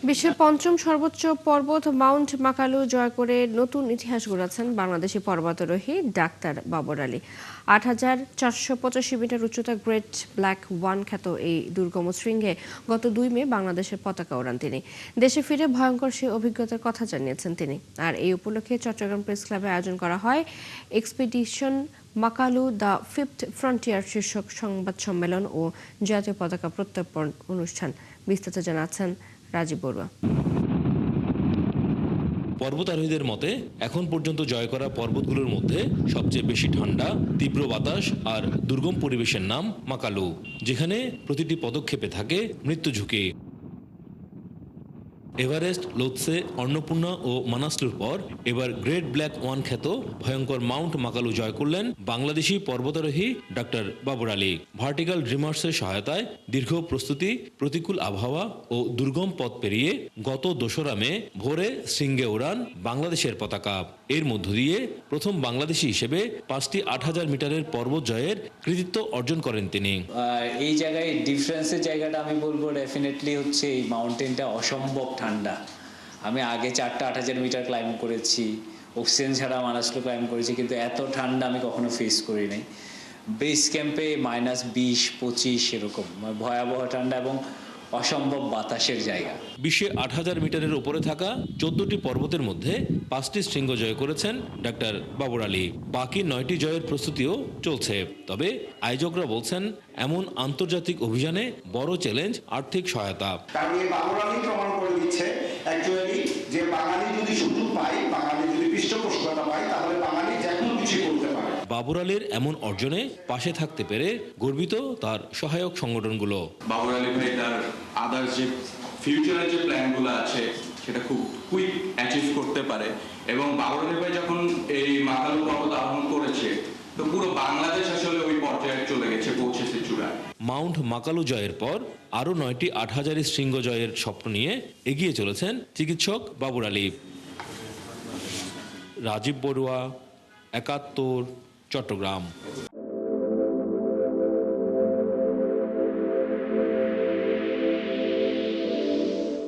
বিশ্বের পঞ্চম সর্বোচ্চ পর্বত মাউন্ট মাকালু জয় করে নতুন ইতিহাস গড়েছেন বাংলাদেশি পর্বতারোহী ডাক্তার বাবর আলী। ৮,৪৮৫ মিটার উচ্চতা গ্রেট ব্ল্যাক ওয়ান খ্যাত এই দুর্গম শৃঙ্গে গত ২ মে বাংলাদেশের পতাকা ওড়ান তিনি। দেশে ফিরে ভয়ঙ্কর সেই অভিজ্ঞতার কথা জানিয়েছেন তিনি। আর এই উপলক্ষে চট্টগ্রাম প্রেস ক্লাবে আয়োজন করা হয় expedition Makalu the fifth frontier শীর্ষক সংবাদ সম্মেলন ও জাতীয় পতাকা প্রত্যর্পণ অনুষ্ঠান। বিস্তারিত জানাচ্ছেন রাজীব বড়ুয়া। পর্বতারোহীদের মতে এখন পর্যন্ত জয় করা পর্বতগুলোর মধ্যে সবচেয়ে বেশি ঠান্ডা, তীব্র বাতাস আর দুর্গম পরিবেশের নাম মাকালু, যেখানে প্রতিটি পদক্ষেপে থাকে মৃত্যু ঝুঁকি। এভারেস্ট, লোৎসে, অন্নপূর্ণা ও মানাসলুর পর এবার গ্রেট ব্ল্যাক ওয়ান খ্যাত ভয়ঙ্কর মাউন্ট মাকালু জয় করলেন বাংলাদেশি পর্বতারোহী ডাক্তার বাবর আলী। ভার্টিক্যাল ড্রিমার্সের সহায়তায় দীর্ঘ প্রস্তুতি, প্রতিকূল আবহাওয়া ও দুর্গম পথ পেরিয়ে গত ২রা মে ভোরে শৃঙ্গে ওড়ান বাংলাদেশের পতাকা। এর মধ্য দিয়ে প্রথম বাংলাদেশি হিসেবে ৫টি ৮,০০০ মিটারের পর্বত জয়ের কৃতিত্ব অর্জন করেন তিনি। এই জায়গায় ডিফারেন্সের জায়গাটা আমি বলবো ডেফিনেটলি হচ্ছে এই মাউন্টেনটা অসম্ভব ঠান্ডা। আমি আগে ৪টা ৮,০০০ মিটার ক্লাইম্ব করেছি, অক্সিজেন ছাড়া মানাসলু ক্লাইম্ব করেছি, কিন্তু এত ঠান্ডা আমি কখনো ফেস করি নাই। বেস ক্যাম্পে -২০-২৫ এরকম ভয়াবহ ঠান্ডা এবং অসম্ভব বাতাসের জায়গা। বিশ্বে ৮,০০০ মিটারের উপরে থাকা ১৪টি পর্বতের মধ্যে ৫টি শৃঙ্গ জয় করেছেন ডাক্তার বাবর আলী। বাকি ৯টি জয়ের প্রস্তুতিও চলছে। তবে আয়োজকরা বলছেন, এমন আন্তর্জাতিক অভিযানে বড় চ্যালেঞ্জ আর্থিক সহায়তা। কারণ এই বাবর আলী প্রমাণ করে দিচ্ছে অ্যাকচুয়ালি যে বাঙালি যদি সুযোগ পায়, বাঙালি যদি পৃষ্ঠপোষকতা পায়, তাহলে বাঙালি যে কোনো কিছু করতে পারে। বাবর আলীর এমন অর্জনে পাশে থাকতে পেরে গর্বিত তার সহায়ক সংগঠনগুলো। বাবর আলী ভাই তার আদার্স যে ফিউচারের যে প্ল্যানগুলো আছে সেটা খুব কুইক অ্যাচিভ করতে পারে, এবং বাবর আলী ভাই যখন এই মাকালু পর্বত আরোহণ করেছে তো পুরো বাংলাদেশ আসলে ওই পর্যায়ে চলে গেছে, পৌঁছেছে চূড়ায়। মাউন্ট মাকালু জয়ের পর আরও ৯টি ৮,০০০ শৃঙ্গ জয়ের স্বপ্ন নিয়ে এগিয়ে চলেছেন চিকিৎসক বাবর আলী। রাজীব বড়ুয়া, ৭১, চট্টগ্রাম।